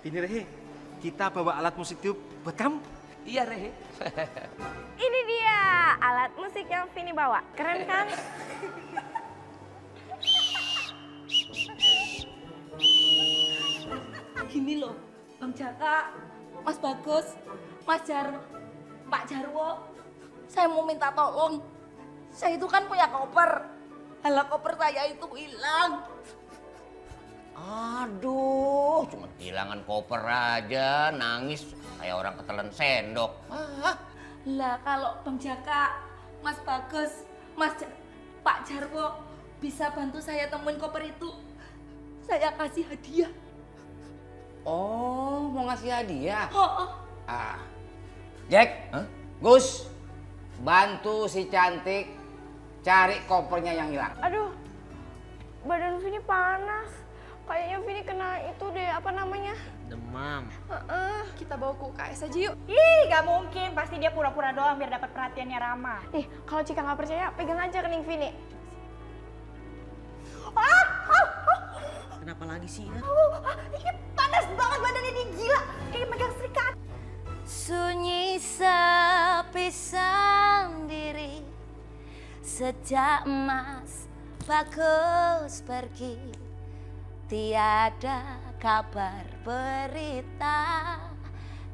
Ini Rehe, kita bawa alat musik tiup buat kamu. Iya Rehe. Ini dia alat musik yang Vini bawa. Keren kan? Gini loh, Bang Jaka, Mas Bagus, Mas Pak Jarwo. Saya mau minta tolong. Saya itu kan punya koper. Halah koper saya itu hilang. Aduh, cuma kehilangan koper aja, nangis kayak orang ketelan sendok. Lah kalau Bang Jaka, Mas Bagus, Pak Jarwo bisa bantu saya temuin koper itu, saya kasih hadiah. Oh, mau ngasih hadiah? Oh. Jack, Gus, bantu si cantik cari kopernya yang hilang. Aduh, badan Vini panas. Kayaknya Vini kena itu deh, apa namanya? Demam. Kita bawa ke UKS aja yuk. Ih, gak mungkin. Pasti dia pura-pura doang biar dapat perhatiannya Rama. Ih, kalau Cika nggak percaya, pegang aja kening Vini. Kenapa lagi sih? Ini panas banget badannya dia, gila. Kayak megang serikat. Sunyi sepi sendiri sejak Mas Bagus pergi, tiada kabar berita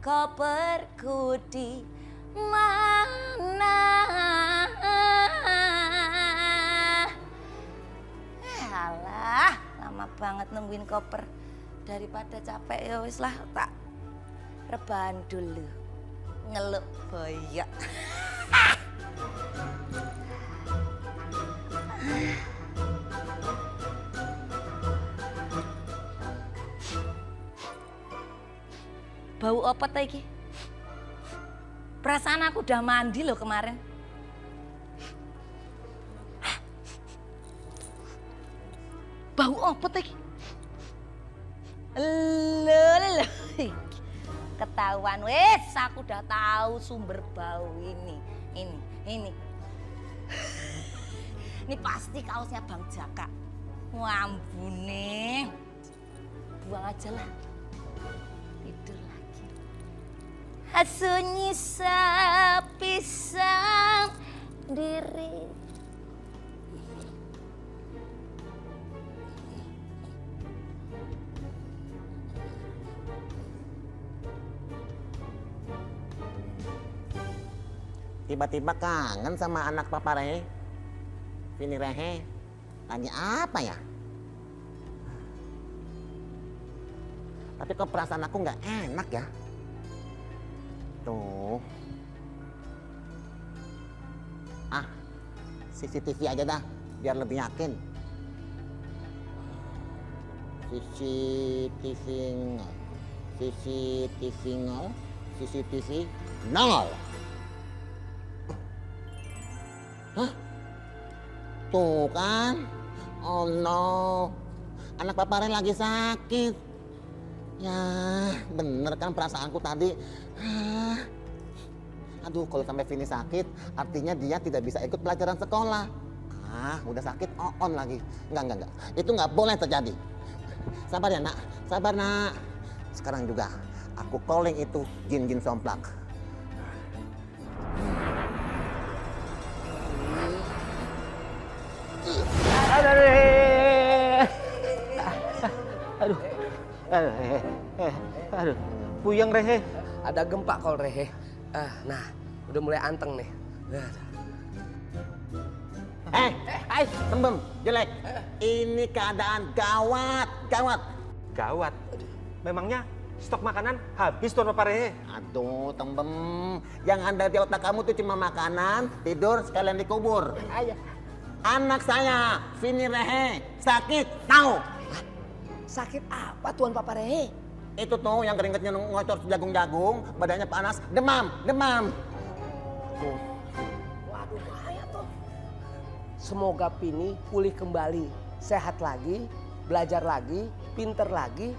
koperku di mana. Alah, lama banget nungguin koper. Daripada capek ya wis lah, tak rebahan dulu. Ngeluk boyok. Bau apa iki? Perasaan aku udah mandi loh kemarin. Bau apa iki? Lho. Ketahuan, wes aku udah tahu sumber bau ini. Ini pasti kaosnya Bang Jaka. Wambune. Buang aja lah. Tidur lagi. Sunyi sepi sendiri. Tiba-tiba kangen sama anak Papa Rehe. Vini Rehe, lagi apa ya? Tapi kok perasaan aku nggak enak ya? Tuh. CCTV aja dah, biar lebih yakin. CCTV nol. Hah? Tuh kan? Oh no. Anak Papa Rehe lagi sakit. Ya, bener kan perasaanku tadi. Aduh, kalau sampai Vini sakit, artinya dia tidak bisa ikut pelajaran sekolah. Udah sakit, on lagi. Enggak. Itu nggak boleh terjadi. Sabar ya, Nak. Sabar, Nak. Sekarang juga, aku calling itu jin-jin somplak. Aduh, puyeng Rehe. Ada gempa kalau Rehe. Nah, udah mulai anteng nih. Tembem, jelek. Ini keadaan gawat. Gawat. Memangnya stok makanan habis tuan Papa Rehe? Aduh, Tembem. Yang ada di otak kamu tuh cuma makanan, tidur, sekalian dikubur. Anak saya, Vini Rehe, sakit, tahu? Sakit apa Tuan Papa Rehe? Itu tuh yang keringetnya ngocor jagung-jagung, badannya panas, demam. Waduh, bahaya tuh. Semoga Vini pulih kembali, sehat lagi, belajar lagi, pinter lagi,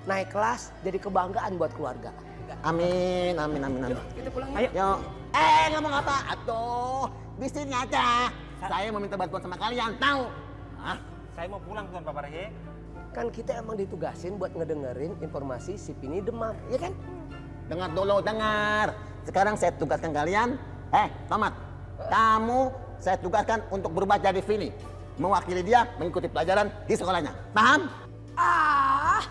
naik kelas, jadi kebanggaan buat keluarga. Amin. Kita pulang Ayo. Yuk. Ngomong apa? Aduh, di sini aja. Saya mau minta bantuan sama kalian, tahu? Saya mau pulang Tuan Papa Rehe. Kan kita emang ditugasin buat ngedengerin informasi si Pini demam, ya kan? Dengar dulu, dengar. Sekarang saya tugaskan kalian. Tomat. Kamu saya tugaskan untuk berubah jadi Vini. Mewakili dia mengikuti pelajaran di sekolahnya. Paham? Hah?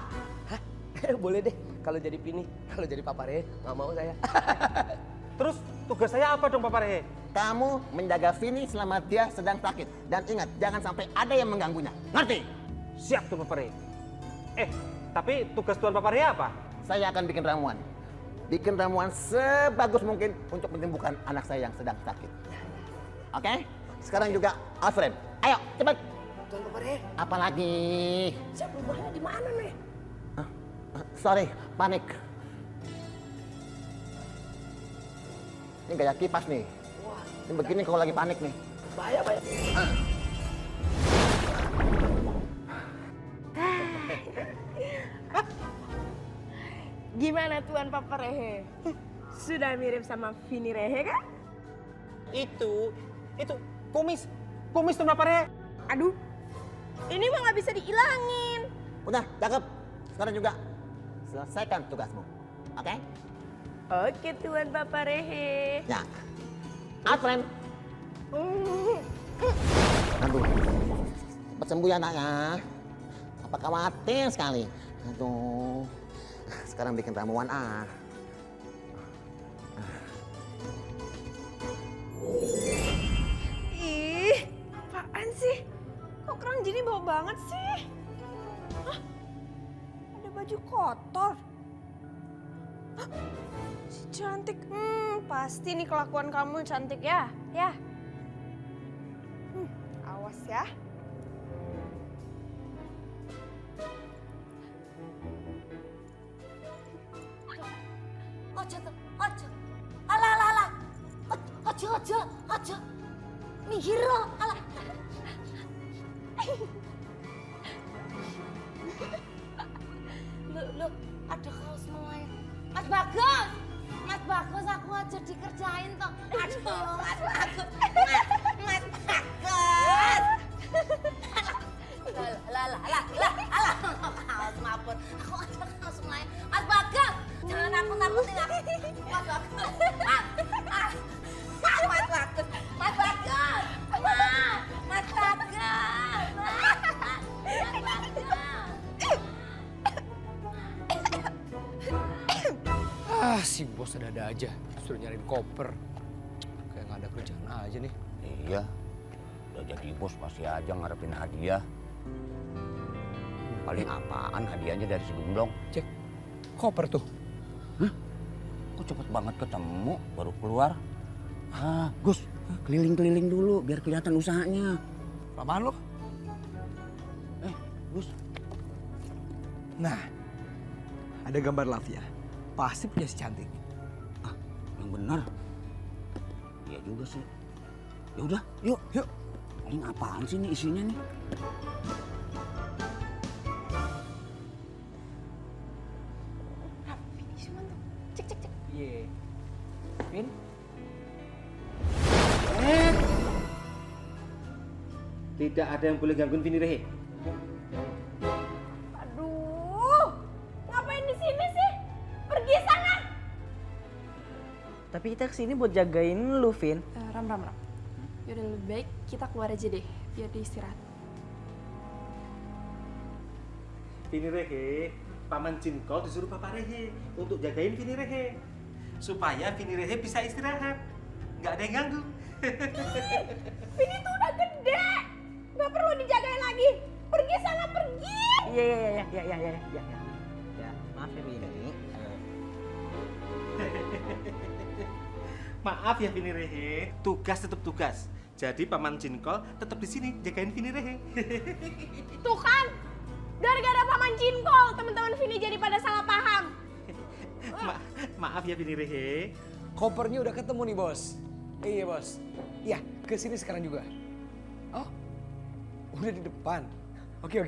Boleh deh kalau jadi Pini. Kalau jadi Papa Rehe nggak mau saya. Terus tugas saya apa dong Papa Rehe? Kamu menjaga Vini selama dia sedang sakit. Dan ingat, jangan sampai ada yang mengganggunya. Ngerti? Siap Tuan Papa Rehe. Tapi tugas Tuan Papa Rehe apa? Saya akan bikin ramuan. Bikin ramuan sebagus mungkin untuk menyembuhkan anak saya yang sedang sakit. Oke? Sekarang juga Alfred. Ayo, cepat. Tuan Papa Rehe, Apalagi? siap rumahnya di mana nih? Sorry, panik. Ini gaya kipas nih. Ini begini kalau lagi panik nih. Bahaya. Gimana Tuan Papa Rehe? Sudah mirip sama Vini Rehe kan? Itu kumis Tuan Papa Rehe. Aduh, ini mah nggak bisa dihilangin. Udah, cakep. Sekarang juga selesaikan tugasmu. Oke? Oke Tuan Papa Rehe. Ya. Alfred. Aduh. Cepat sembuh ya, nak ya. Apa khawatir sekali. Aduh. Sekarang bikin ramuan Ih, apaan sih? Kok kerang gini bau banget sih? Hah? Ada baju kotor. Hah? Si cantik, pasti nih kelakuan kamu cantik ya, ya. Awas ya. Ojo tuh, ojo. Alah. Ojo. Mihiro, alah. Lu, ada kaos mulai. Mas Bagus, aku aja dikerjain toh. Aduh, Mas Bagus. Mas Bagus. Alah, kaos mapun. Aku ada kaos mulai. Mas Bagus, jangan nakut-nakutin aku. Mas Bagus. Mas Bagus. Si bos ada aja, suruh nyariin koper. Kayak nggak ada kerjaan aja nih. Iya, udah jadi bos pasti aja ngarepin hadiah. Paling apaan hadiahnya dari si Gemblong? Cek, koper tuh. Kok cepet banget ketemu, baru keluar? Gus, keliling-keliling dulu biar kelihatan usahanya. Apaan lo? Gus, Nah, ada gambar Lavia. Pasti punya si cantik. yang benar. Iya juga sih. Ya udah, yuk. Paling apaan sih nih isinya nih? Cek. Iya. Vin? Tidak ada yang boleh gangguin Vini Rehe. Aduh, ngapain di sini sih? Pergi sana. Tapi kita kesini buat jagain lu, Vin. Ram. Yaudah lebih baik kita keluar aja deh, biar dia istirahat. Vini Rehe, Paman Jinkol disuruh Papa Rehe untuk jagain Vini Rehe. Supaya Vini Rehe bisa istirahat. Nggak ada yang ganggu. Vini tuh udah gede. Gak perlu dijagain lagi. Pergi sana, pergi. Iya. Ya, maaf ya, Vin. Maaf ya Vini Rehe, tugas tetap tugas. Jadi Paman Jinkol tetap di sini jagain Vini Rehe. Tuh kan, gara-gara Paman Jinkol, teman-teman Vini jadi pada salah paham. Maaf ya Vini Rehe. Kopernya udah ketemu nih, Bos. Iya, Bos. Iya, ke sini sekarang juga. Oh, udah di depan. Oke.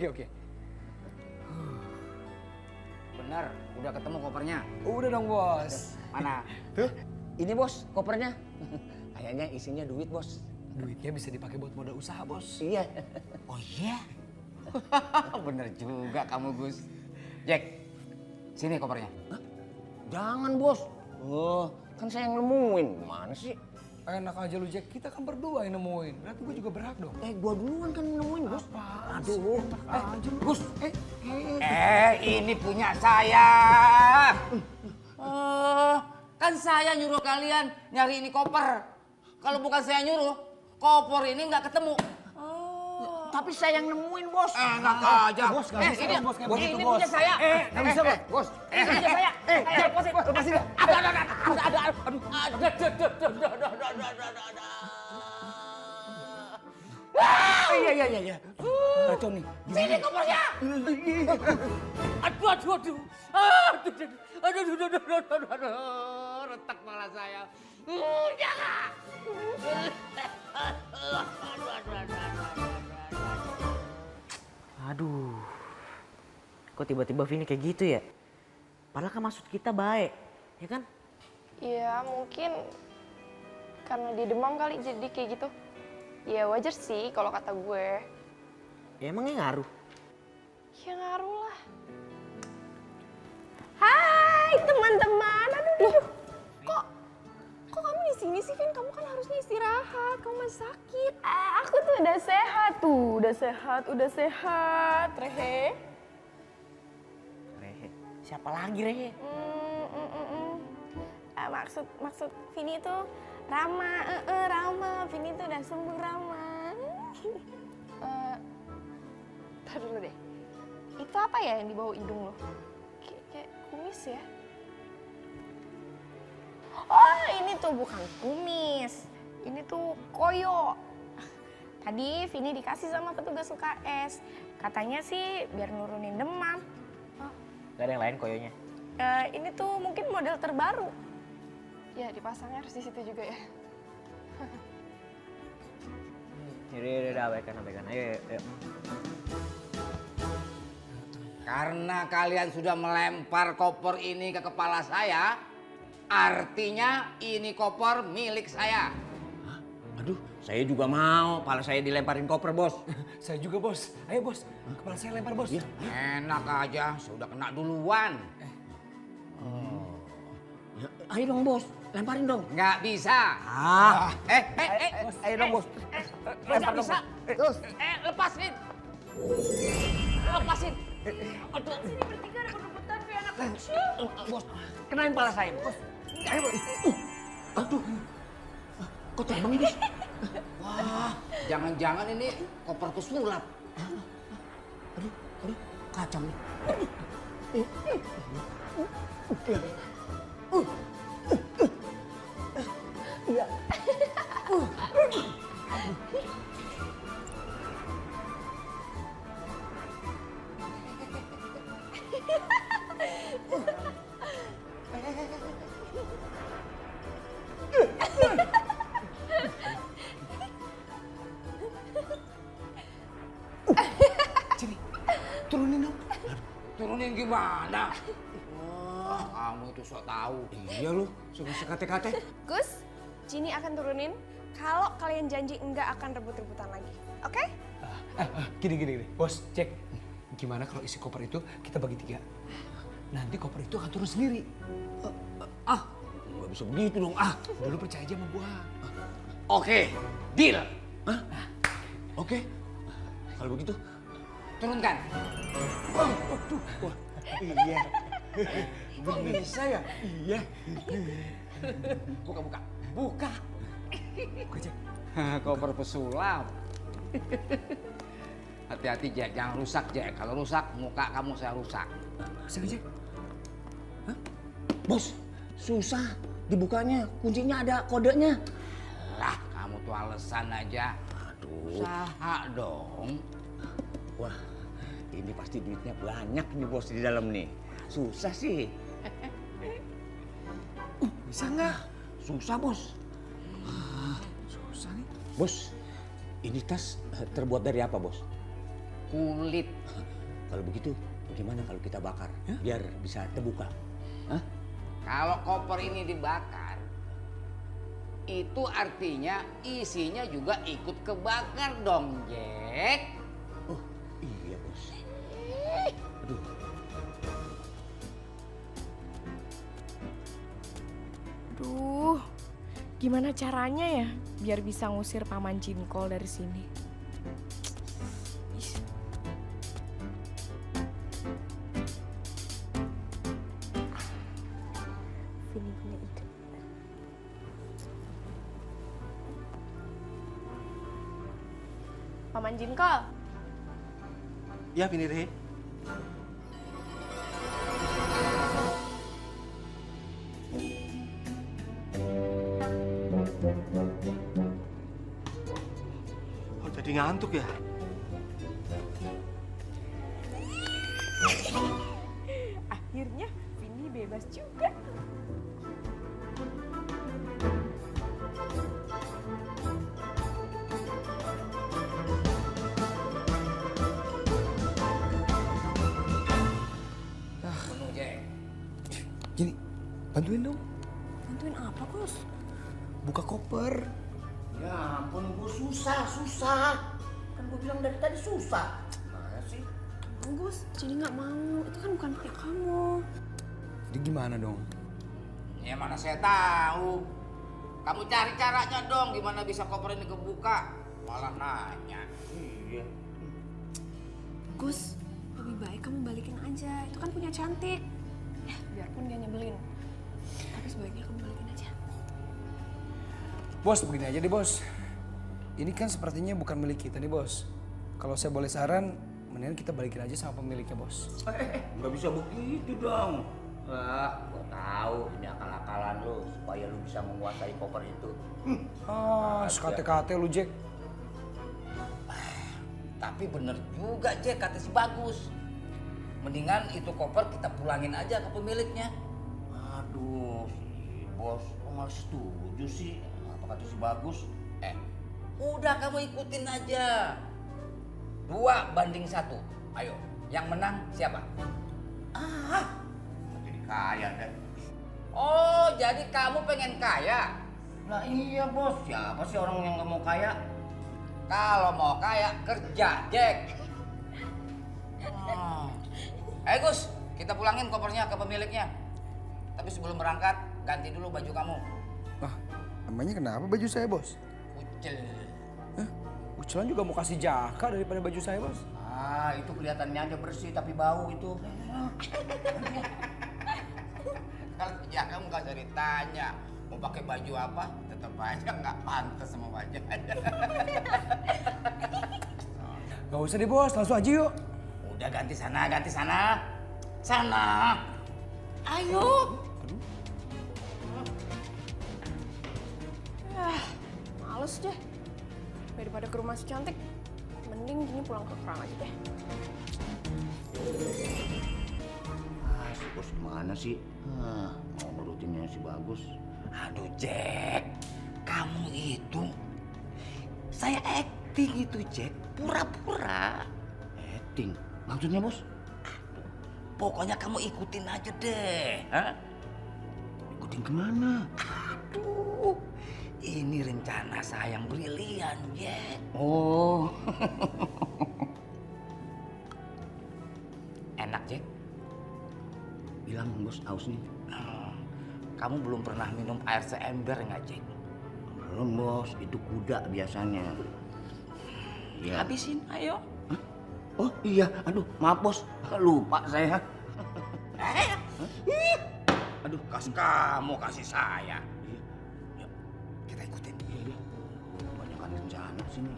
Benar, udah ketemu kopernya. Udah dong, Bos. Mana? Tuh, ini bos kopernya. Kayaknya isinya duit bos. Duitnya bisa dipakai buat modal usaha, Bos. Iya. Oh iya? Bener juga kamu, Gus. Jack, sini kopernya. Hah? Jangan bos. Oh, kan saya yang nemuin. Gimana sih? Enak aja lu Jack, kita kan berdua yang nemuin. Berarti gue juga berhak dong. Gua duluan kan nemuin bos. Aduh. Gus, ini punya saya. Kan saya nyuruh kalian nyari ini koper. Kalau bukan saya nyuruh, koper ini nggak ketemu. Tapi saya yang nemuin bos. Enak aja. Bos, nggak bisa dong, bos, kayak begitu, ini bos. punya saya. Nggak bisa, bos. Bos, ini punya saya. Lepasin. Lepasin dah. Iya. Kacau nih. Sini kopernya. Aduh. Retak kepala saya. Jangan. Aduh. Kok tiba-tiba Vini kayak gitu ya? Padahal kan maksud kita baik, ya kan? Ya mungkin karena dia demam kali jadi kayak gitu. Ya wajar sih kalau kata gue. Ya emangnya ngaruh? Ya ngaruh lah. Hai teman-teman, aduh. Kok kamu di sini sih, Vin? Kamu kan harusnya istirahat. Kamu masih sakit. Aku tuh udah sehat, Rehe. Rehe. Siapa lagi Rehe? Maksud Vini tuh Rama. Vini tuh udah sembuh, Rama. Ntar dulu deh. Itu apa ya yang di bawah hidung lo? Kayak kumis ya? Oh, ini tuh bukan kumis. Ini tuh koyo. Tadi Vini dikasih sama petugas UKS. Katanya sih biar nurunin demam. Gak ada yang lain koyonya? Ini tuh mungkin model terbaru. Ya dipasangnya harus di situ juga ya. Yaudah, abaikan. Ayo. Karena kalian sudah melempar koper ini ke kepala saya, artinya ini koper milik saya. Aduh, saya juga mau. Kepala saya dilemparin koper bos. Saya juga bos. Ayo bos, kepala saya lempar bos. Iya. Enak aja, saya udah kena duluan. Ayo dong bos, lemparin dong. Nggak bisa. Ayo dong bos. Nggak bisa. Terus. Lepasin. Aduh, sini bertiga ada kerebutan kayak anak kecil. Bos, kenain kepala saya bos. Ayo bos. Aduh. Kok terbang bos? Wah, jangan-jangan ini koper pesulap. Aduh, kacau nih. Iya. Sini, turunin dong. Turunin gimana? Wah, kamu itu sok tahu. Iya lu, suka sekate-kate. Gus, Jini akan turunin kalau kalian janji enggak akan rebut-rebutan lagi. Oke? Gini. Bos, cek. Gimana kalau isi koper itu kita bagi 3? Nanti koper itu akan turun sendiri. Nggak bisa begitu dong. Udah lu percaya aja sama gua. Oke, deal. Oke. Kalau begitu, Turunkan. Iya. Kok bisa ya? Iya. Buka. Buka, Jack. Koper pesulap. Hati-hati Jack, jangan rusak Jack. Kalau rusak, muka kamu saya rusak. Bisa Jack? bos, susah dibukanya. Kuncinya ada kodenya. Lah, kamu tuh alasan aja. Aduh. Usaha dong. Wah, ini pasti duitnya banyak nih bos di dalam nih. Susah sih. Bisa nggak? Susah bos. Susah nih. Bos, ini tas terbuat dari apa bos? Kulit. Kalau begitu, bagaimana kalau kita bakar? Biar bisa terbuka. Hah? Kalau koper ini dibakar, itu artinya isinya juga ikut kebakar dong, Jack. Oh, iya Gimana caranya ya biar bisa ngusir Paman Jinkol dari sini? Ih. Vini punya ide. Paman Jinkol. Ya, Vinirehe. Oh, jadi ngantuk ya? Akhirnya Vini bebas juga. Penuh, Jack. Gini, bantuin dong. Bantuin apa, Gus? Buka koper. Ya ampun, gue susah. Kan gue bilang dari tadi susah. Mana sih? Gus, jadi nggak mau. Itu kan bukan punya kamu. Jadi gimana dong? Ya mana saya tahu. Kamu cari caranya dong gimana bisa koper ini kebuka. Malah nanya. Iya. Gus, lebih baik kamu balikin aja. Itu kan punya Cantik. Ya, biarpun dia nyebelin. Tapi sebaiknya kamu balikin aja. Bos, begini aja deh bos. Ini kan sepertinya bukan milik kita nih bos. Kalau saya boleh saran, mendingan kita balikin aja sama pemiliknya bos. Nggak bisa begitu dong. Wah, gue tahu ini akal-akalan lu supaya lu bisa menguasai koper itu. Sekate-kate lu Jack. Tapi bener juga Jack kata si Bagus. Mendingan itu koper kita pulangin aja ke pemiliknya. Aduh, si bos, kok malah setuju sih? Apa kata si Bagus? Udah kamu ikutin aja. 2-1. Ayo, yang menang siapa? Jadi kaya deh. Oh, jadi kamu pengen kaya? Nah iya bos, siapa sih orang yang nggak mau kaya? Kalau mau kaya, kerja, Jack. Gus, kita pulangin kopernya ke pemiliknya. Tapi sebelum berangkat, ganti dulu baju kamu. Wah, emangnya kenapa baju saya bos? Kucel. Ucelan juga mau kasih jaka daripada baju saya bos. Itu kelihatannya aja bersih tapi bau itu. Kalau ya kamu gak usah ditanya. Mau pakai baju apa, tetap aja nggak pantas sama wajahnya. Gak usah deh bos, langsung aja yuk. Udah ganti sana. Sana. Ayo. Males deh. Daripada ke rumah si Cantik, mending gini pulang ke Kerang aja deh. Si bos gimana sih? Mau nurutinnya si Bagus. Aduh Jack, kamu itu saya acting itu Jack, pura-pura. Acting? Maksudnya bos? Pokoknya kamu ikutin aja deh. Hah? Ikutin kemana? Aduh, ini rencana saya yang brilian Jack. Oh. Enak Jack? Bilang bos aus nih. Kamu belum pernah minum air seember nggak Jack? Belum bos, itu kuda biasanya. Ya. Habisin, ayo. Oh iya, aduh maaf bos, lupa saya. Aduh, kasih kamu, kasih saya. Iya. Kita ikutin. Iya. Banyak kan rencana sini.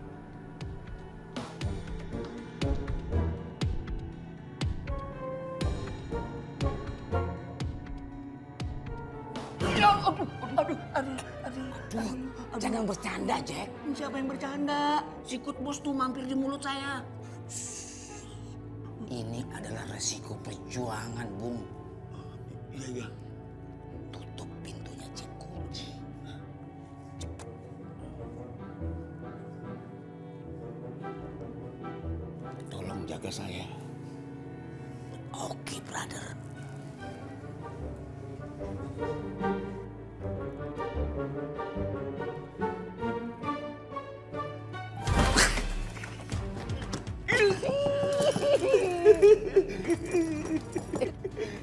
Jangan bercanda, Jack. Siapa yang bercanda? Sikut bos tuh mampir di mulut saya. Ini adalah resiko perjuangan, Bung. Iya. Tutup pintunya, Jack. Kunci. Tolong jaga saya. Oke, brother.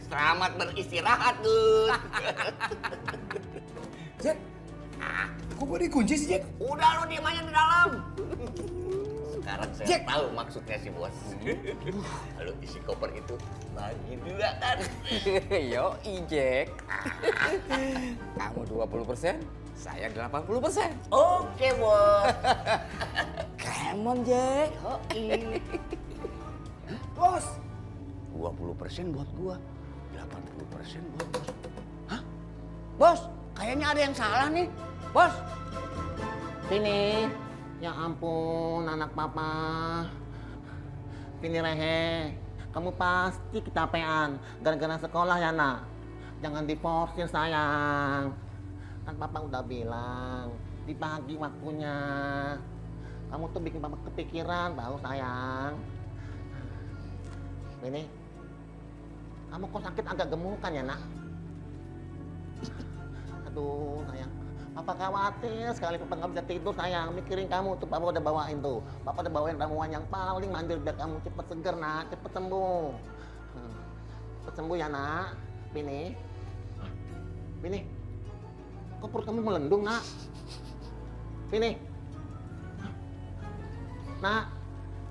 Selamat beristirahat, Gus. Jack, Kok gue dikunci sih, Jack? Udah lo diem aja di dalam. Sekarang saya tahu maksudnya si bos. Kalau isi koper itu bagi dua kan. Yo, Jack. Kamu 20%, saya 80%. Oke, bos. Come on, Jack. Bos! 20% buat gua, 80% buat bos. Hah? Bos, kayaknya ada yang salah nih. Bos. Vini, ya ampun anak papa. Vini Rehe, kamu pasti kecapean gara-gara sekolah ya nak. Jangan diporsir sayang. Kan papa udah bilang, dibagi waktunya. Kamu tuh bikin papa kepikiran tahu sayang. Vini, kamu kok sakit agak gemukan ya nak? Aduh sayang. Papa khawatir sekali, papa nggak bisa tidur sayang, mikirin kamu tuh. Papa udah bawain tuh, papa udah bawain ramuan yang paling manjur biar kamu cepet seger nak, cepet sembuh. Cepet sembuh ya nak. Vini, Vini, kok perut kamu melendung nak? Vini, nak,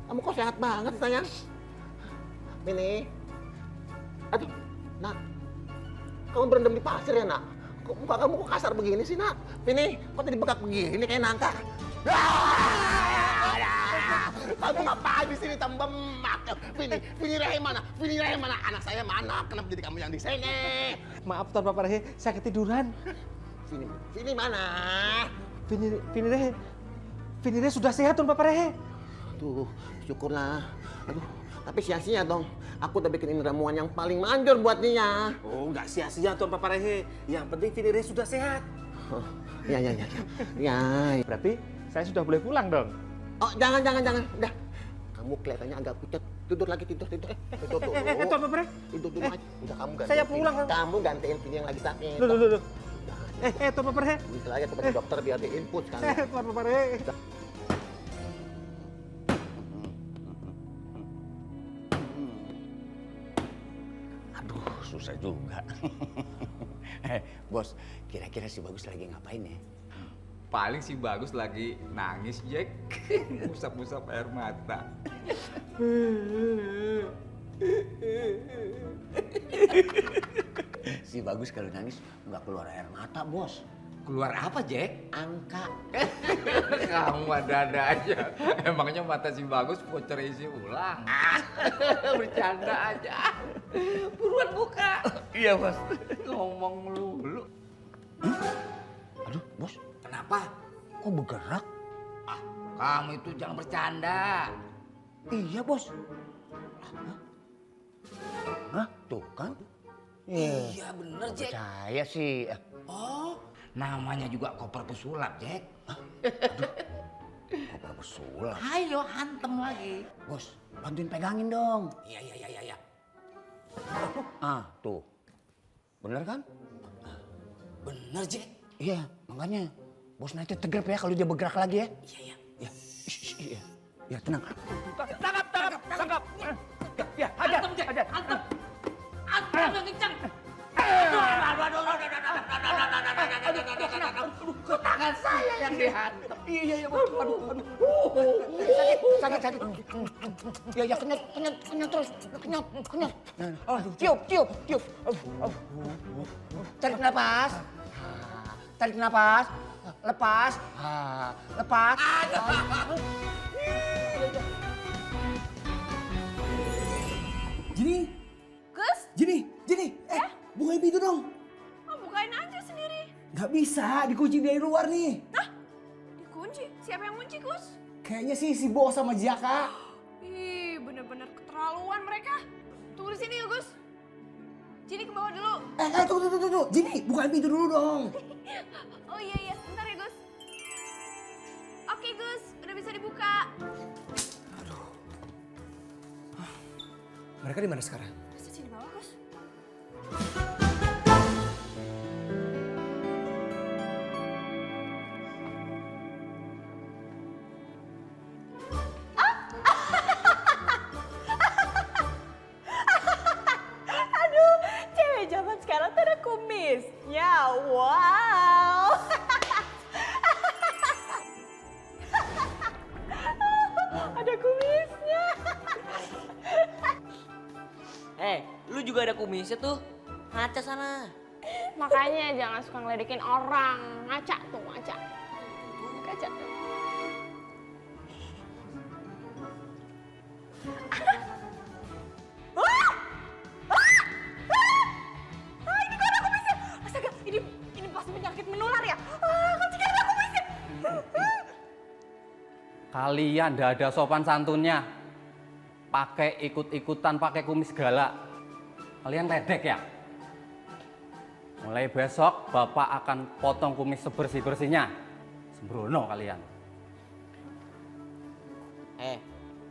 kamu kok sehat banget sayang? Vini, aduh, nak, kamu berendam di pasir ya nak? Kok muka kamu kok kasar begini sih nak? Vini, kok tadi bengkak begini kayak nangka? Kamu ngapain di sini tambah mak? Vini Rehe mana? Vini Rehe mana? Anak saya mana? Kenapa jadi kamu yang di sini? Maaf Tuan Papa Rehe, saya ketiduran. Vini mana? Vini Rehe sudah sehat Tuan Papa Rehe. Tuh, syukurlah. Aduh, tapi sia-sia dong. Aku udah bikin ramuan yang paling manjur buat dia. Oh, nggak sia-sia Tuan Papa Rehe. Yang penting Vini Rehe sudah sehat. Oh, ya. Berarti saya sudah boleh pulang dong. Oh, jangan. Udah. Kamu kelihatannya agak pucat. Tidur lagi, tidur. Tidur dulu. Tuan Papa Rehe. Tidur dulu aja. Udah kamu gantiin. Saya pulang. Kamu gantiin Vini yang lagi sakit. Loh. Tuan Papa Rehe. Bisa lagi ke dokter biar di input kan. Tuan Papa Rehe. Susah juga. Bos, kira-kira si Bagus lagi ngapain ya? Paling si Bagus lagi nangis, Jack. Usap-usap air mata. Si Bagus kalau nangis nggak keluar air mata, Bos. Keluar apa, Jack? Angka. Kamu ada-ada aja. Emangnya mata si Bagus voucher isi ulang. Bercanda aja. Buruan buka. Iya, Bos. Ngomong melulu. Aduh, Bos. Kenapa? Kok bergerak? Ah, kamu itu jangan bercanda. Iya, Bos. Hah? Tuh kan? Iya, bener, Jack. Percaya sih. Oh, namanya juga koper pesulap, Jack. Aduh, koper pesulap. Ayo, hantem lagi. Bos, bantuin pegangin dong. Iya. Ah, tuh. Bener kan? Bener, Jack. Iya, makanya. Bos nanti tegrep ya kalau dia bergerak lagi ya. Iya. Iya. Ya, tenang. Tangkap. Ya, hajar. Hantem yang kencang. Aduh, tangan saya yang dihantam. Iya, Bos. Aduh. Sakit. Ya, kenyot terus. Kenyot. Aduh, tiup. Tarik napas. Lepas. Lepas. Jini, Gus, bukain pintu dong. bukain aja sendiri. Gak bisa, dikunci dari luar nih. Hah? Dikunci? Siapa yang kunci, Gus? Kayaknya sih si Bos sama Jaka. Ih, bener-bener keterlaluan mereka. Tunggu di sini ya, Gus. Jadi ke bawah dulu. Tunggu. Jini, bukain pintu dulu dong. Oh iya, bentar ya, Gus. Oke, Gus, udah bisa dibuka. Mereka di mana sekarang? Bisa sini bawah, Gus. Aduh, cewek zaman sekarang tuh ada kumisnya. Wow. Lu juga ada kumisnya tuh. Ngaca sana. Makanya jangan suka ngeledekin orang. Ngaca tuh, ngaca. Ngaca. Ini kok ada kumisnya? Astaga, ini pasti penyakit menular ya? Kan juga ada kumisnya. Kalian ndak ada sopan santunnya. Pakai ikut-ikutan pakai kumis segala. Kalian ledek ya? Mulai besok Bapak akan potong kumis sebersih-bersihnya. Sembrono kalian.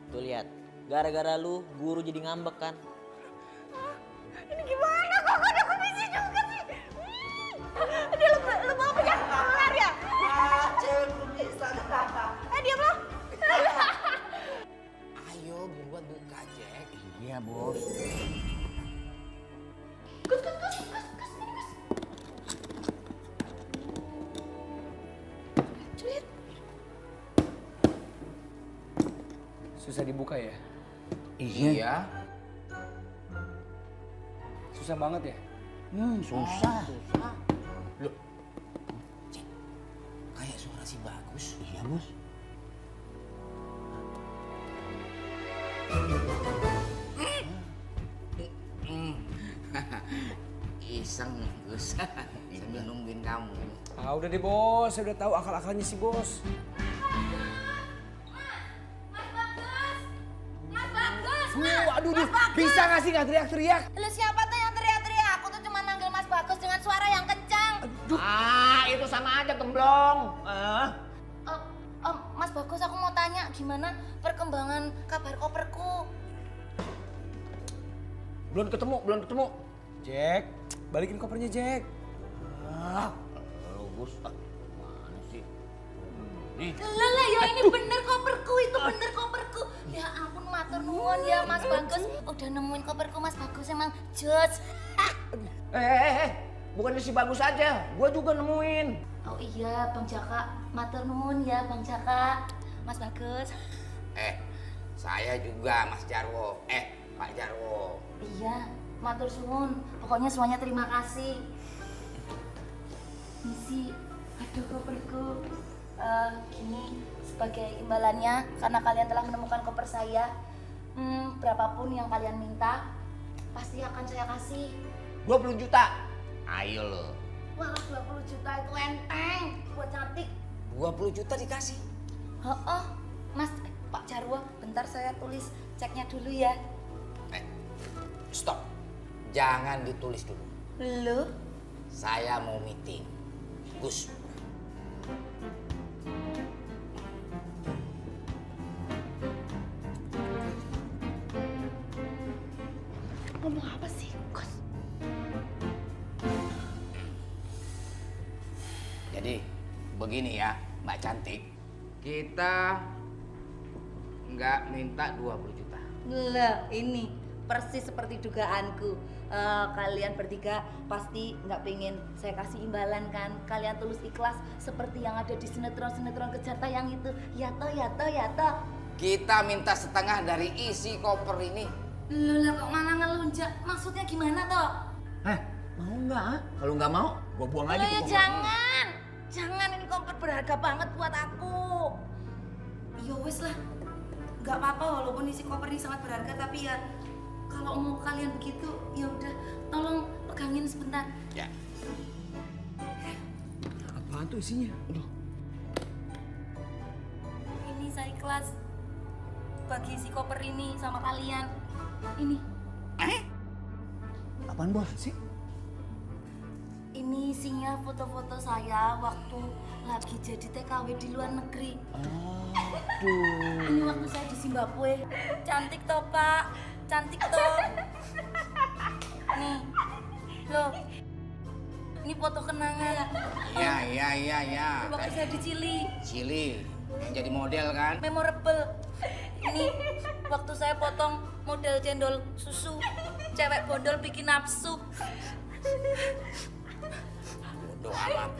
Tuh lihat. Gara-gara lu guru jadi ngambek kan? Ini gimana kok ada kumisnya juga sih? Dia lu bawa penyakit menular ya? Cewek kumisan. Diam lo. Ayo buruan buka, Jack. Iya, Bos. Gus. Juliet. Susah dibuka ya? Iya. Susah banget ya? Susah. Loh. Cek. Kayak suara si Bagus. Iya, Bos. Iseng, Gus. Sambil nungguin kamu. Udah deh bos, saya udah tahu akal-akalnya si bos. Mas Bagus! Aduh, bisa nggak sih nggak teriak-teriak? Lu siapa tuh yang teriak-teriak? Aku tuh cuma manggil Mas Bagus dengan suara yang kencang. Itu sama aja gemblong. Mas Bagus, aku mau tanya gimana perkembangan kabar koperku? Belum ketemu. Jack, balikin kopernya Jack. Gus, mana sih? Nih. Lah ya ini bener koperku, itu bener koperku. Ya ampun matur nuwun ya Mas Bagus. Udah nemuin koperku Mas Bagus emang jos. Bukannya si Bagus aja, gua juga nemuin. Oh iya Bang Jaka, matur nuwun ya Bang Jaka. Mas Bagus. Saya juga Mas Jarwo. Pak Jarwo. Iya, matur suwun. Pokoknya semuanya terima kasih. Misi, aduh koperku. Gini, sebagai imbalannya karena kalian telah menemukan koper saya, berapapun yang kalian minta, pasti akan saya kasih. 20 juta. Ayo lo. Wah, 20 juta itu enteng buat cantik. 20 juta dikasih. Mas, Pak Jarwo, bentar saya tulis ceknya dulu ya. Stop. Jangan ditulis dulu. Lu? Saya mau meeting. Gus. Ngomong apa sih, Gus? Jadi begini ya, Mbak Cantik. Kita nggak minta 20 juta. Lah, ini persis seperti dugaanku. Kalian bertiga pasti nggak pengen saya kasih imbalan kan? Kalian tulus ikhlas seperti yang ada di sinetron-sinetron kejar tayang itu. Ya toh. Kita minta setengah dari isi koper ini. Loh, kok malah ngelunjak? Maksudnya gimana toh? Mau nggak? Kalau nggak mau, gua buang aja. Ya jangan ini koper berharga banget buat aku. Ya wes lah, nggak apa-apa walaupun isi koper ini sangat berharga, tapi ya kalau mau kalian begitu, ya udah tolong pegangin sebentar. Ya. Apaan tuh isinya? Aduh. Ini saya ikhlas bagi isi koper ini sama kalian. Ini. Apaan bos sih? Ini isinya foto-foto saya waktu lagi jadi TKW di luar negeri. Aduh. Ini waktu saya di Zimbabwe. Cantik toh Pak, cantik toh. Nih, loh. Ini foto kenangan. Ya. Waktu saya di Chili, jadi model kan? Memorable. Ini waktu saya potong model cendol susu. Cewek bondol bikin nafsu. Bodoh amat.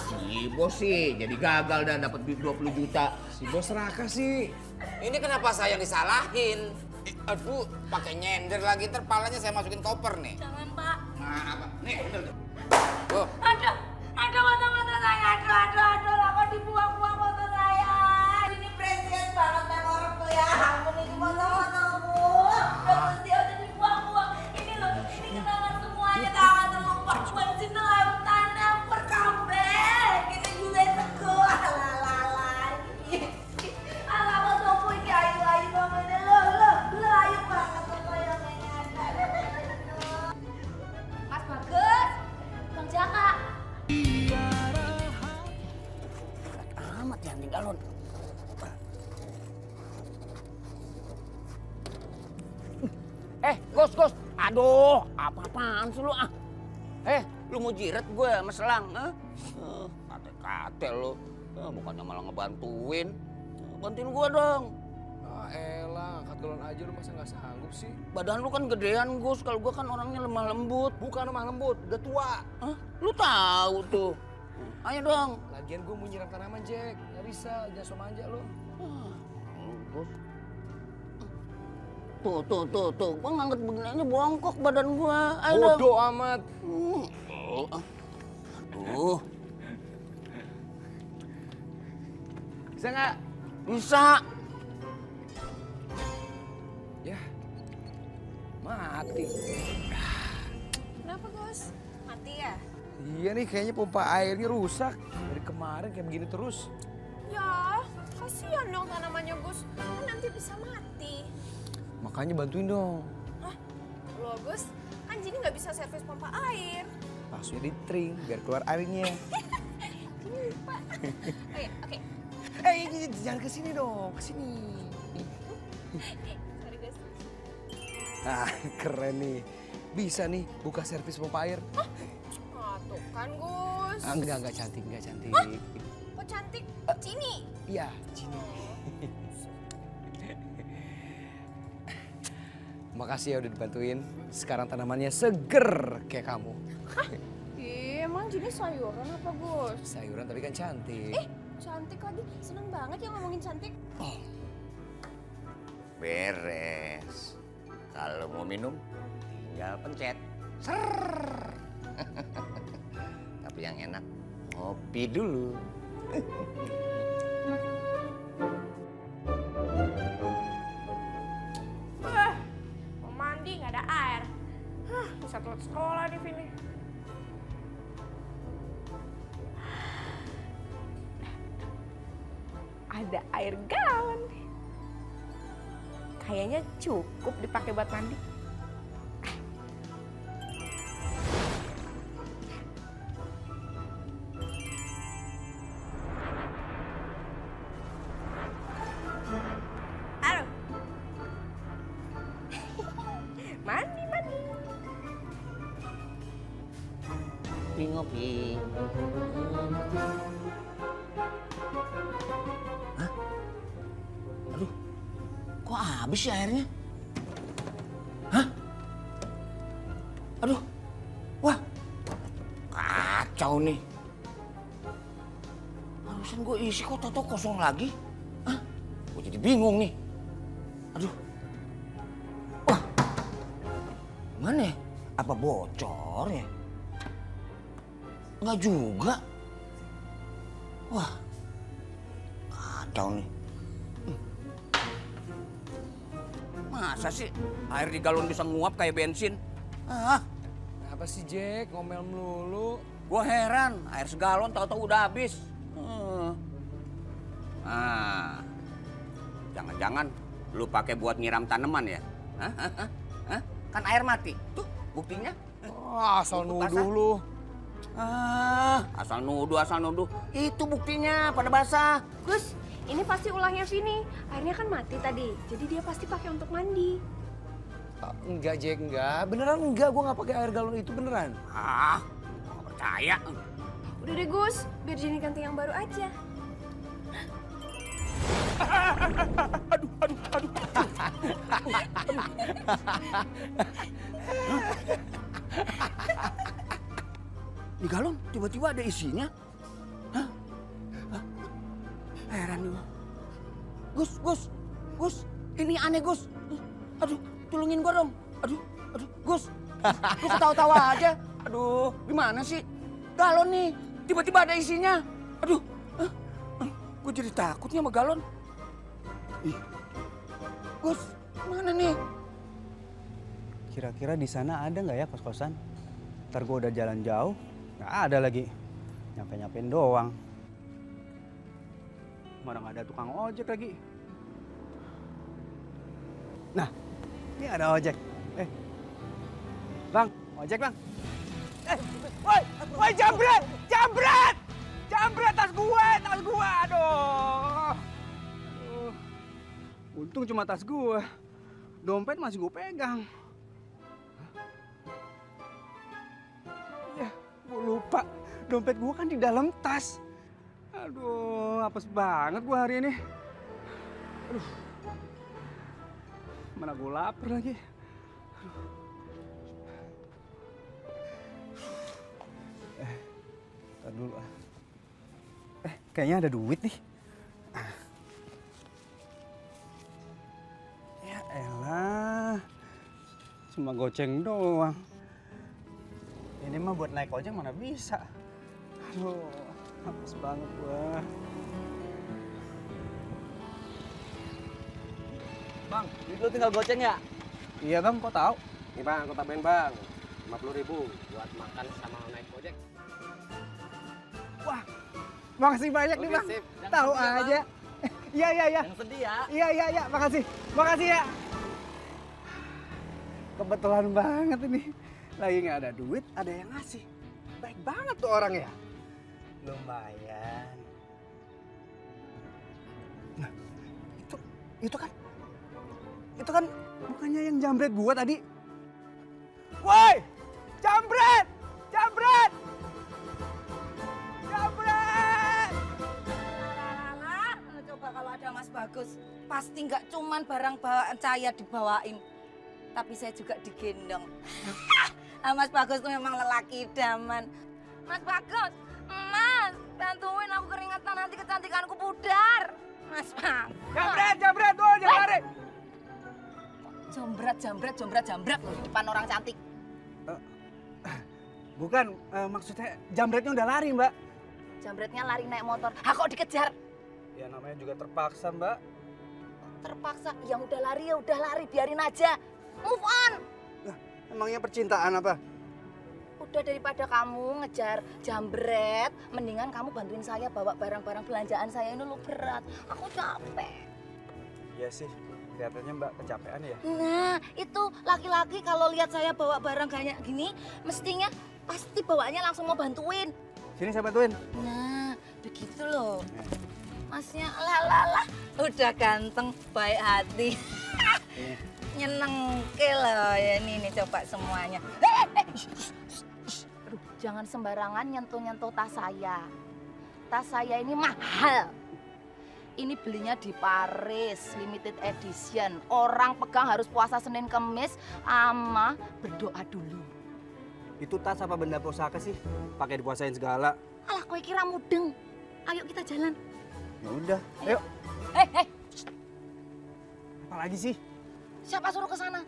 Si bos sih jadi gagal dan dapat duit 20 juta. Si bos serakah sih. Ini kenapa saya disalahin? Aduh, pakai nyender lagi, ntar palanya saya masukin koper nih. Jangan, Pak. Nah, apa? Nih, bener tuh. Oh. Aduh, foto-foto saya. Aduh, lah kok dibuang-buang foto saya. Ini precious banget memorable ya. Ampun, ini foto-fotoku. Udah dibuang-buang. Ini loh, ini kenangan semuanya. Tangan terlupa. Cuman sini lautan nemper kabeh. Kita juga teguh. Alah. Alah, fotoku ini ayu-ayu banget. Lo ayu banget foto yang ini ada. Mas Bagus, Bang Jaka. Amat yang di galon. Gos. Aduh, apa-apaan sih lu ah? Lu mau jiret gue sama selang, Kate-kate lu. Bukannya malah ngebantuin. Bantuin gue dong. Ah elah, angkat galon aja lu masa nggak sanggup sih? Badan lu kan gedean, Gus. Kalau gue kan orangnya lemah lembut. Bukan lemah lembut, udah tua. Lu tahu tuh. Ayo dong. Lagian gue mau nyiram tanaman, Jack. Nggak bisa, jangan so manja lu. Gus. Tuh. Gua ngangkat beginiannya bongkok badan gua. Ayo bodoh amat. Aduh. Bisa nggak? Bisa. Ya. Mati. Kenapa, Gus? Mati ya? Iya nih, kayaknya pompa airnya rusak. Dari kemarin kayak begini terus. Ya, kasihan dong tanamannya, Gus. Kan nanti bisa mati. Makanya bantuin dong. Hah? Loh, Gus, kan Jini nggak bisa servis pompa air. Langsung ditring biar keluar airnya. Lupa. Oke. Jangan kesini dong, kesini. Sorry, Gus. Nah, keren nih. Bisa nih buka servis pompa air. Tuh kan, Gus. Enggak cantik. Kok cantik? Cini? Iya, Cini. Makasih ya udah dibantuin. Sekarang tanamannya seger kayak kamu. Emang Jini sayuran apa, Gus? Sayuran tapi kan cantik. Cantik lagi. Seneng banget ya ngomongin cantik. Beres. Kalau mau minum, tinggal pencet. Tapi yang enak, ngopi dulu. Mau mandi nggak ada air. Bisa telat sekolah di sini. Ada air galon. Kayaknya cukup dipakai buat mandi. Aduh. Mandi. Ngopi. Hah? Aduh, kok habis ya airnya? Hah? Aduh, wah, kacau nih. Harusan gue isi kok toto kosong lagi? Hah? Gue jadi bingung nih. Aduh, wah, mana ya? Apa bocor ya? Enggak juga. Wah, kacau nih. Masa sih air di galon bisa nguap kayak bensin? Kenapa sih Jack ngomel melulu? Gua heran, air segalon tahu-tahu udah habis. Jangan-jangan lu pakai buat nyiram tanaman ya? Kan air mati. Tuh buktinya. Asal nuduh lu. Asal nuduh. Itu buktinya pada basah. Gus, ini pasti ulahnya Vini. Airnya kan mati tadi, jadi dia pasti pakai untuk mandi. Enggak Jack, enggak. Beneran enggak, gue nggak pakai air galon itu beneran. Gue nggak percaya. Udah deh Gus, biar Jenny ganti yang baru aja. Di galon tiba-tiba ada isinya. Heran nih. Gus, ini aneh Gus. Aduh, tolongin gua dong. Aduh, Gus. Lu ketawa-tawa aja. Aduh, gimana sih? Galon nih, tiba-tiba ada isinya. Aduh, gue jadi takutnya sama galon. Ih, Gus, mana nih? Kira-kira di sana ada nggak ya kos-kosan? Ntar gue udah jalan jauh, nggak ada lagi. Nyampe-nyampein doang. Mana nggak ada tukang ojek lagi. Nah, ini ada ojek. Bang, ojek bang. Woi, jambret, tas gue, aduh. Untung cuma tas gue, dompet masih gue pegang. Ya, gue lupa, dompet gue kan di dalam tas. Aduh, apes banget gue hari ini. Aduh, mana gue lapar lagi. Ntar dulu ah. Kayaknya ada duit nih. Ya elah, cuma goceng doang. Ini mah buat naik ojek mana bisa. Aduh, hapus banget gua. Bang, duit lu tinggal goceng ya? Iya bang, kok tahu? Nih bang, aku tambahin bang. 50.000 buat makan sama naik ojek. Wah, makasih banyak nih bang. Tahu aja. Iya. Yang sedih ya? Iya, makasih ya. Kebetulan banget ini. Lagi nggak ada duit, ada yang ngasih. Baik banget tuh orang ya. Lumayan. Nah, itu kan bukannya yang jambret gua tadi. Woi, jambret! Coba kalau ada Mas Bagus, pasti nggak cuman barang bawaan saya dibawain, tapi saya juga digendong. Mas Bagus tuh memang lelaki idaman. Mas Bagus, Mas, bantuin aku keringetan, nanti kecantikanku pudar. Mas Bagus. Jambret, tuh jangan lari. Jambret loh di depan orang cantik. Bukan, maksudnya jambretnya udah lari mbak. Jambretnya lari naik motor. Kok dikejar? Ya namanya juga terpaksa mbak. Terpaksa, yang udah lari, biarin aja. Move on. Emangnya percintaan apa? Udah daripada kamu ngejar jambret, mendingan kamu bantuin saya bawa barang-barang belanjaan saya ini lo berat. Aku capek. Iya sih, kelihatannya mbak kecapean ya. Nah, itu laki-laki kalau lihat saya bawa barang banyak gini, mestinya pasti bawaannya langsung mau bantuin. Sini saya bantuin. Nah, begitu loh. Masnya lah, udah ganteng, baik hati. Nyenengke loh ya ini coba semuanya. Aduh, jangan sembarangan nyentuh-nyentuh tas saya. Tas saya ini mahal. Ini belinya di Paris, limited edition. Orang pegang harus puasa Senin Kemis sama berdoa dulu. Itu tas apa benda pusaka sih? Pakai dipuasain segala. Alah, kowe kira mudeng. Ayo kita jalan. Ya udah, ayo. Apa lagi sih? Siapa suruh ke sana?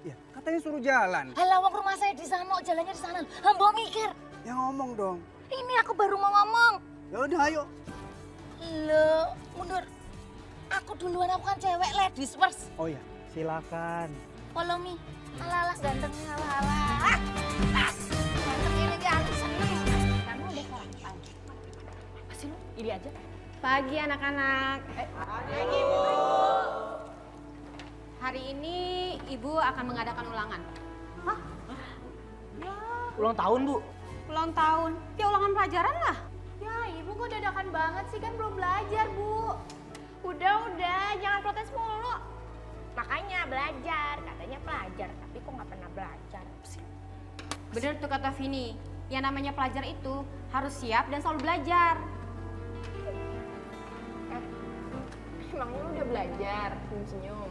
Ya, katanya suruh jalan. Halah, wong rumah saya di sana, jalannya di sana. Hamba mikir. Ya ngomong dong. Ini aku baru mau ngomong. Ya udah, ayo. Loh, mundur. Aku duluan, aku kan cewek, ladies first. Oh ya, silakan. Follow me. Alah, gantengnya, alah. Ganteng ini dia, aku seneng. Kamu udah kapan? Apa sih lu? Ini aja. Pagi anak-anak. Pagi, Bu. Hari ini Ibu akan mengadakan ulangan. Hah? Ulang tahun bu? Ulang tahun? Ya ulangan pelajaran lah. Ya Ibu kok dadakan banget sih, kan belum belajar Bu. Udah, jangan protes mulu. Makanya belajar, katanya pelajar, tapi kok nggak pernah belajar. Bener tuh kata Vini, yang namanya pelajar itu harus siap dan selalu belajar. Emangnya lu udah belajar? Senyum.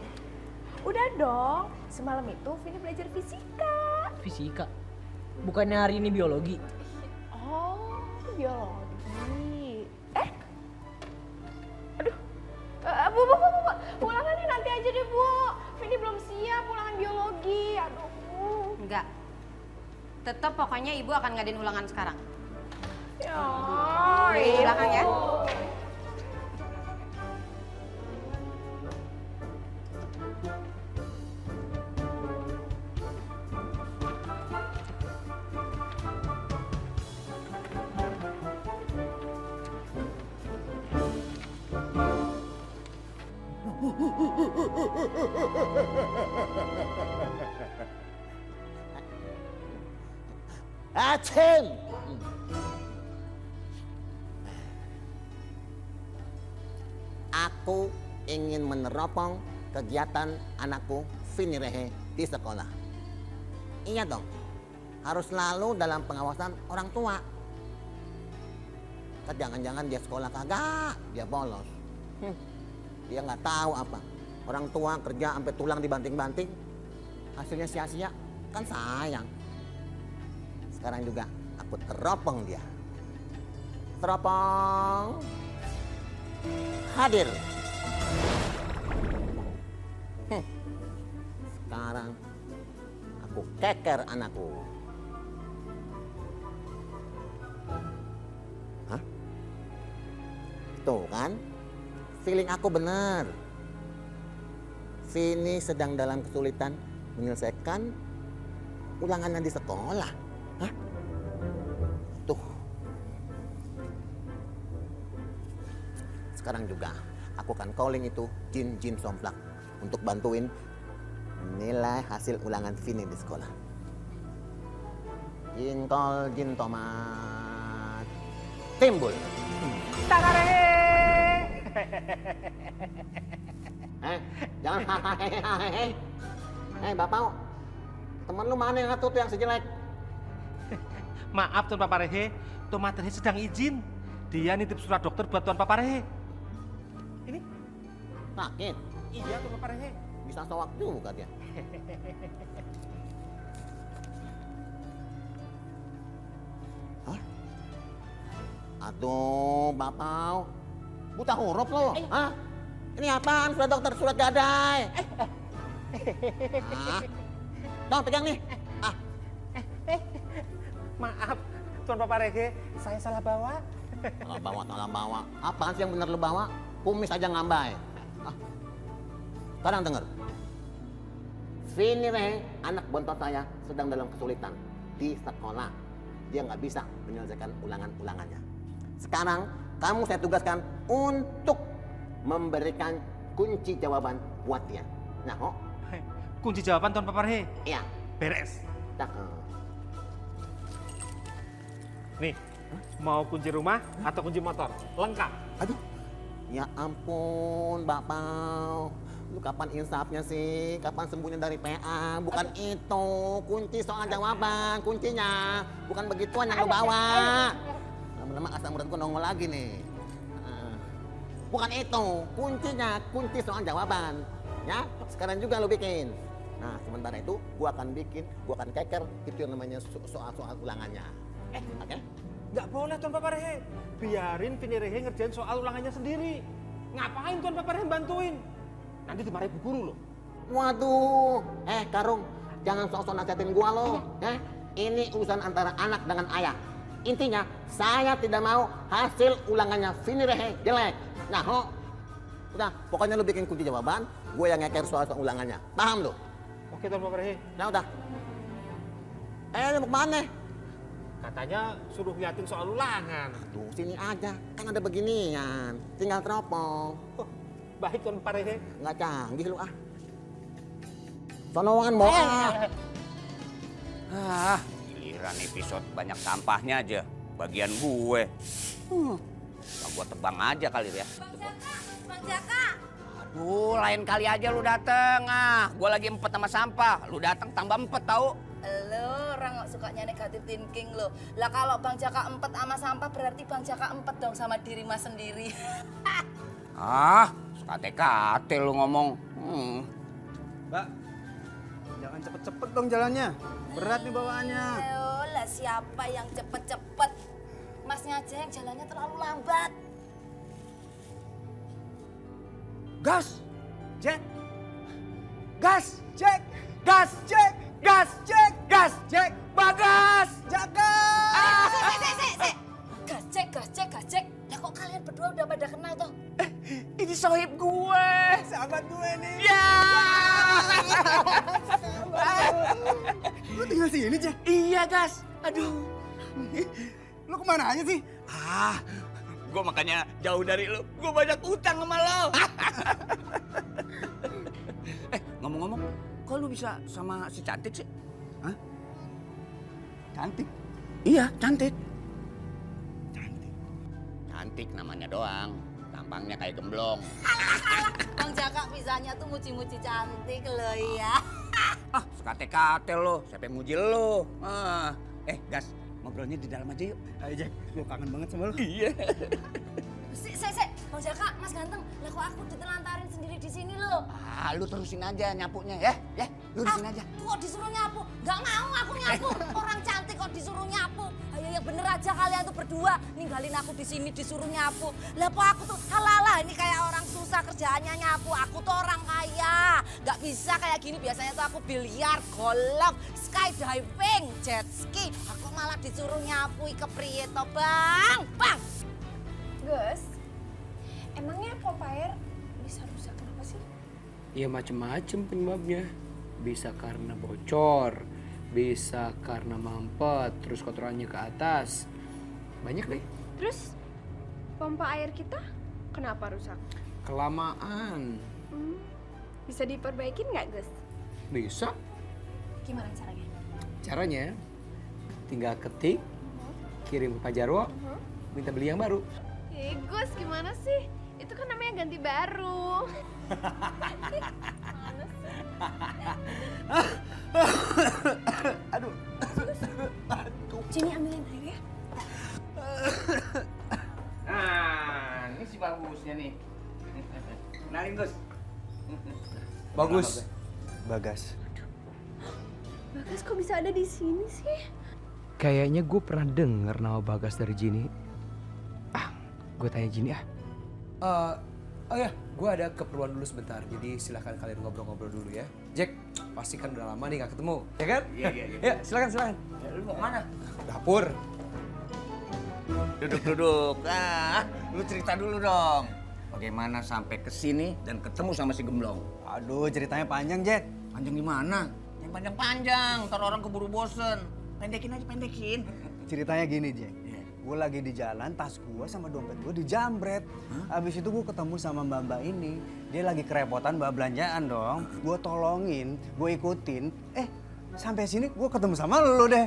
Udah dong, semalam itu Vini belajar fisika. Fisika? Bukannya hari ini biologi? Oh, biologi. Aduh, Bu, ulangannya nanti aja deh Bu. Vini belum siap. siap ulangan biologi. Aduh. Enggak. Tetap pokoknya ibu akan ngadain ulangan sekarang. Ya, Di belakang ya. Acem! Aku ingin meneropong kegiatan anakku Vini Rehe di sekolah. Iya dong, harus selalu dalam pengawasan orang tua. Jangan-jangan dia sekolah kagak, dia bolos. Dia nggak tahu apa. Orang tua kerja sampai tulang dibanting-banting, hasilnya sia-sia, kan sayang. Sekarang juga aku teropong dia. Teropong. Hadir. Sekarang aku keker anakku. Hah? Tuh kan, feeling aku benar. Vini sedang dalam kesulitan menyelesaikan ulangannya di sekolah. Hah? Tuh. Sekarang juga aku akan calling itu jin-jin somplak untuk bantuin nilai hasil ulangan Vini di sekolah. Jin kol, jin tomat. Timbul. Takarehe. Jangan hahaha. Bapak, temen lu mana yang satu tuh yang sejelek? Maaf Tuan Papa Rehe, Tuan Rehe sedang izin. Dia nitip surat dokter buat Tuan Papa Rehe. Ini sakit. Iya Tuan Papa Rehe. Bisa sewak juga dia. Hah? Aduh, Bapak, buta huruf lo. Hah? Ini apaan? Surat dokter, surat gadai. Dong, pegang nih. Maaf Tuan Papa Rehe, saya salah bawa. Salah bawa. Apaan sih yang bener lu bawa? Kumis aja ngambai. Sekarang denger. Vini Rehe, anak bontot saya, sedang dalam kesulitan di sekolah. Dia nggak bisa menyelesaikan ulangan-ulangannya. Sekarang kamu saya tugaskan untuk memberikan kunci jawaban buat dia. Nah, kok? Kunci jawaban Tuan Papa Rehe? Iya. Beres. Cakep. Nih, mau kunci rumah atau kunci motor? Lengkap. Aduh, ya ampun, Bapak. Lu kapan insafnya sih? Kapan sembuhnya dari PA? Bukan itu, kunci soal jawaban, kuncinya. Bukan begituan yang lu bawa. Lama-lama asam uratku nongol lagi nih. Bukan itu, kuncinya, kunci soal jawaban. Ya, sekarang juga lu bikin. Nah, sementara itu gua akan bikin, gua akan keker, itu yang namanya soal-soal ulangannya. Oke? Nggak boleh Tuan Papa Rehe. Biarin Vini Rehe ngerjain soal ulangannya sendiri. Ngapain Tuan Papa Rehe bantuin? Nanti dimarahin bu guru loh. Waduh, Karung, jangan sok-sok nasihatin gua lo. Ini urusan antara anak dengan ayah. Intinya, saya tidak mau hasil ulangannya Vini Rehe jelek. Nah, udah, pokoknya lu bikin kunci jawaban, gue yang ngeker soal ulangannya. Paham lu? Oke Tuan Papa Rehe. Nah, udah. Lu mau kemana? Katanya suruh liatin soal ulangan. Tuh, sini aja. Kan ada beginian. Tinggal teropong. Baik Tuan Papa Rehe. Nggak canggih lu ah. Sonoan mau Giliran episode banyak sampahnya aja. Bagian gue. Gue tebang aja kali ya. Bang Jaka. Aduh, lain kali aja lu dateng. Gue lagi empet sama sampah. Lu dateng tambah empet tau. Lo orang nggak sukanya negatif thinking lo. Lah kalau Bang Jaka empet sama sampah berarti Bang Jaka empet dong sama diri Mas sendiri. Kate-kate lu ngomong. Mbak, jangan cepet-cepet dong jalannya. Berat nih bawaannya. Lah siapa yang cepet-cepet? Masnya aja yang jalannya terlalu lambat. Gas, Jack. Gas, cek, gas, cek, gas, cek, gas, cek, Bagas, Jaka. Gas cek. Lah kok kalian berdua udah pada kenal toh? Ini sohib gue, sahabat gue nih. Ya. Lu tinggal sini, Jack? Iya, Gas. Aduh. Lu kemana aja sih? Gue makanya jauh dari lu. Gue banyak utang sama lo. Ngomong-ngomong, kok lu bisa sama si Cantik sih? Hah? Cantik? Iya, Cantik. Cantik namanya doang. Tampangnya kayak gemblong. Bang Jaka bisanya tuh muji-muji Cantik loh ya. Sekate-kate lo. Siapa yang muji lo? Gas, ngobrolnya di dalam aja yuk. Ayo, Jack. Gue kangen banget sama lu. Iya. Bang Jaka, Mas Ganteng, lah kok aku ditelantarin sendiri di sini loh? Lu terusin aja nyapunya ya. Lu terusin aja. Kok disuruh nyapu? Gak mau aku nyapu. Orang cantik kok disuruh nyapu. Ayo yang bener aja kalian tuh berdua ninggalin aku di sini disuruh nyapu. Lah kok aku tuh halalah ini kayak orang susah kerjaannya nyapu. Aku tuh orang kaya. Gak bisa kayak gini, biasanya tuh aku biliar, golf, skydiving, jet ski. Aku malah disuruh nyapu ke priye toh, Bang. Bang. Gus, emangnya pompa air bisa rusak kenapa sih? Ya macem-macem penyebabnya. Bisa karena bocor, bisa karena mampet, terus kotorannya ke atas. Banyak deh. Terus pompa air kita kenapa rusak? Kelamaan. Bisa diperbaikin nggak, Gus? Bisa. Gimana caranya? Caranya tinggal ketik, kirim ke Pak Jarwo, minta beli yang baru. Gus, gimana sih? Itu kan namanya ganti baru. Aduh. Sini ambilin air ya. Nah, ini si bagusnya nih. Kenalin, Gus. Bagus. Bagas. Bagas kok bisa ada di sini sih? Kayaknya gue pernah denger nama Bagas dari Jini. Gue tanya Jini oh ya, gue ada keperluan dulu sebentar. Jadi silahkan kalian ngobrol-ngobrol dulu ya. Jack, pasti kan udah lama nih gak ketemu, ya kan? Iya. Ya, silakan. Ya, lu mau kemana? Dapur. Duduk. Lu cerita dulu dong. Bagaimana sampai ke sini dan ketemu sama si gemblong? Aduh, ceritanya panjang, Jack. Panjang gimana? Yang panjang-panjang, ntar orang keburu bosen. Pendekin. Ceritanya gini, Jack. Gue lagi di jalan, tas gue sama dompet gue dijambret. Abis itu gue ketemu sama mbak-mbak ini. Dia lagi kerepotan bawa belanjaan dong. Gue tolongin, gue ikutin. Sampai sini gue ketemu sama lu deh.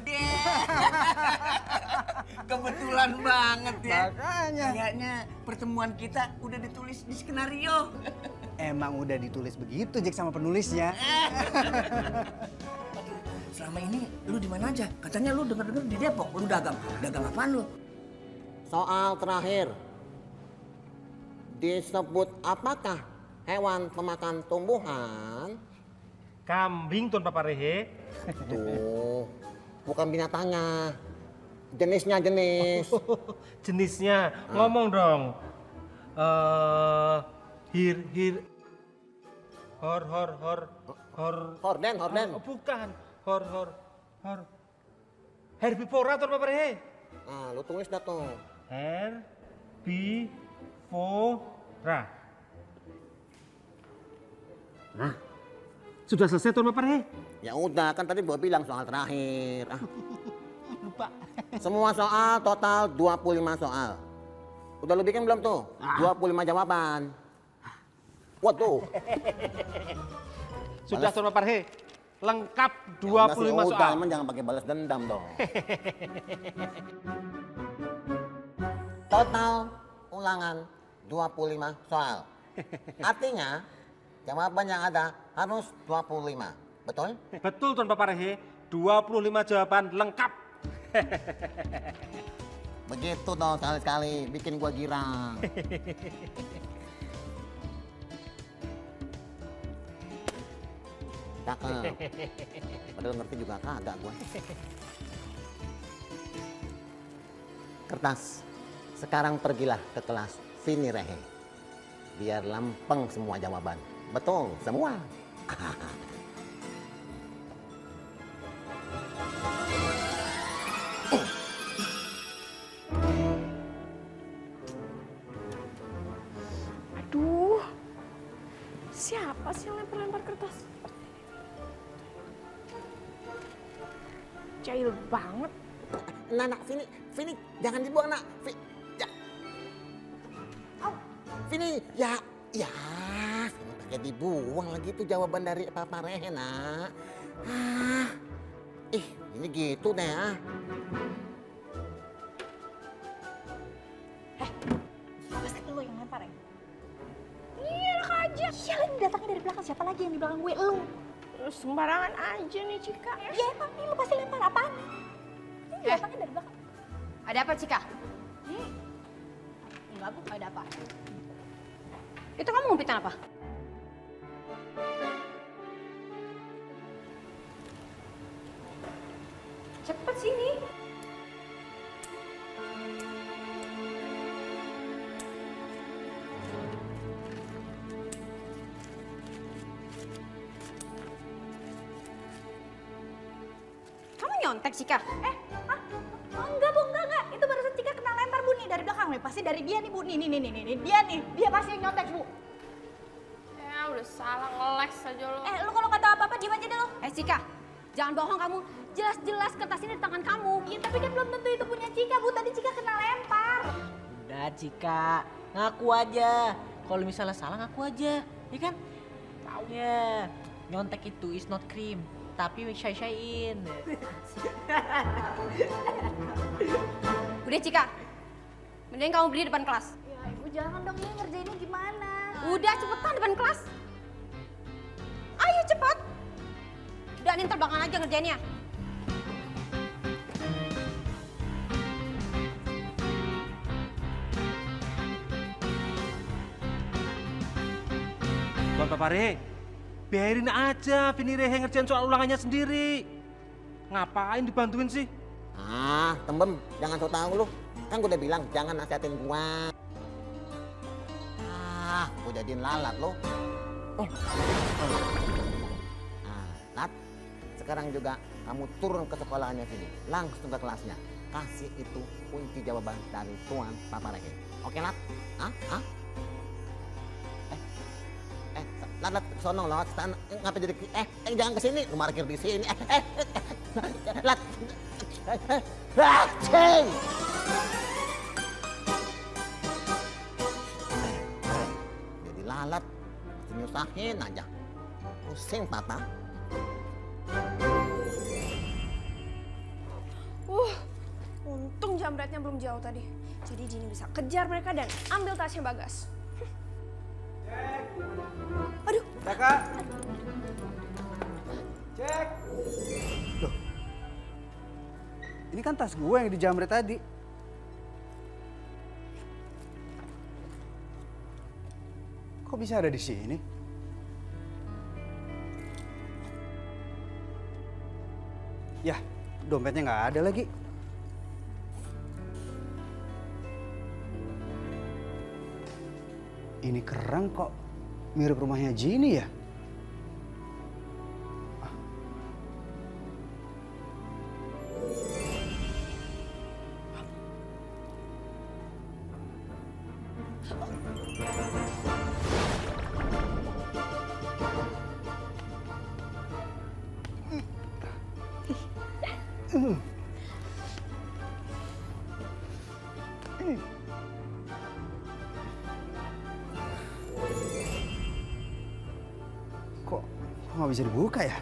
Kebetulan banget ya. Makanya. Kayaknya pertemuan kita udah ditulis di skenario. Emang udah ditulis begitu, Jack, sama penulisnya. Selama ini lu di mana aja? Katanya lu denger-denger di Depok. Lu dagang. Dagang apaan lu? Soal terakhir. Disebut apakah hewan pemakan tumbuhan? Kambing, Tuan Papa Rehe. Tuh, bukan binatangnya. Jenisnya jenis. Jenisnya, ngomong dong. Horden. Bukan. Herbivora, Tuan Papa Rehe. Nah, lu tulis dah tuh. Herbivora. Nah, sudah selesai, Tuan Papa Rehe? Ya udah, kan tadi gua bilang soal terakhir. Lupa. Semua soal total 25 soal. Udah lu bikin belum tuh? 25 jawaban. Waduh. Sudah, Tuan Papa Rehe. Lengkap 25 udah, soal. emang jangan pakai balas dendam dong. Total ulangan 25 soal. Artinya jawaban yang ada harus 25. Betul? Betul, Tuan Papa Rehe. 25 jawaban lengkap. Begitu dong sekali-sekali, bikin gua girang. Cakep. Padahal ngerti juga kagak gua. Kertas, sekarang pergilah ke kelas Vini Rehe. Biar lempeng semua jawaban. Betul, semua. Aduh, siapa sih yang lempar-lempar kertas? Jahil banget. Nak, Vini, jangan dibuang, nak. Vini, ya, Vini pakai dibuang lagi tuh jawaban dari Papa Rehe, nak. Ini gitu deh, Pasti lo yang lempar ya? Iya, enak aja. Iya, lagi datangnya dari belakang. Siapa lagi yang di belakang gue? Lo. Sembarangan aja nih, Cika. Ya emang nih, lo pasti lempar apaan? Ini datangnya dari belakang. Ada apa, Cika? Enggak, Bu, ada apa. Itu kamu ngumpitan apa? Cepet sini. Kamu nyontek, Cika? Enggak, Bu, enggak. Itu barusan Cika kena lempar, Bu, nih dari belakang nih. Pasti dari dia nih, Bu. Nih, dia nih. Dia pasti yang nyontek, Bu. Ya udah salah ngeles aja lo. Lu kalau nggak tahu apa-apa, diem aja deh lo. Cika, jangan bohong kamu. Jelas-jelas kertas ini di tangan kamu. Iya, tapi kan belum tentu itu punya Cika, Bu. Tadi Cika kena lempar. Udah Cika, ngaku aja. Kalau misalnya salah ngaku aja, ya kan? Tahu ya. Nyontek itu is not cream, tapi shy-shyin. Udah, Cika. Mending kamu beli depan kelas. Ya, Ibu jangan dong, ini ngerjainnya gimana? Udah, cepetan depan kelas. Ayo cepet. Udah, nih ntar belakangan aja ngerjainnya. Tuan Papa Rehe, biarin aja Vini Rehe ngerjain soal ulangannya sendiri. Ngapain dibantuin sih? Tembem, jangan so tau lu. Kan gue udah bilang jangan nasihatin gua. Gue jadiin lalat lo. Lat, sekarang juga kamu turun ke sekolahnya sini, langsung ke kelasnya. Kasih itu kunci jawaban dari Tuan Papa Rehe. Oke, Lat? Lat, sono lo, ngapa jadi jangan ke sini, lu parkir di sini. Lat. Ceng. Jadi lalat, nyusahin aja. Pusing Papa. Untung jambretnya belum jauh tadi. Jadi Jini bisa kejar mereka dan ambil tasnya Bagas. Aduh. Kakak. Cek. Loh. Ini kan tas gue yang dijamret tadi. Kok bisa ada di sini? Yah, dompetnya nggak ada lagi. Ini kerang kok mirip rumahnya Jini ya? Kok nggak bisa dibuka ya?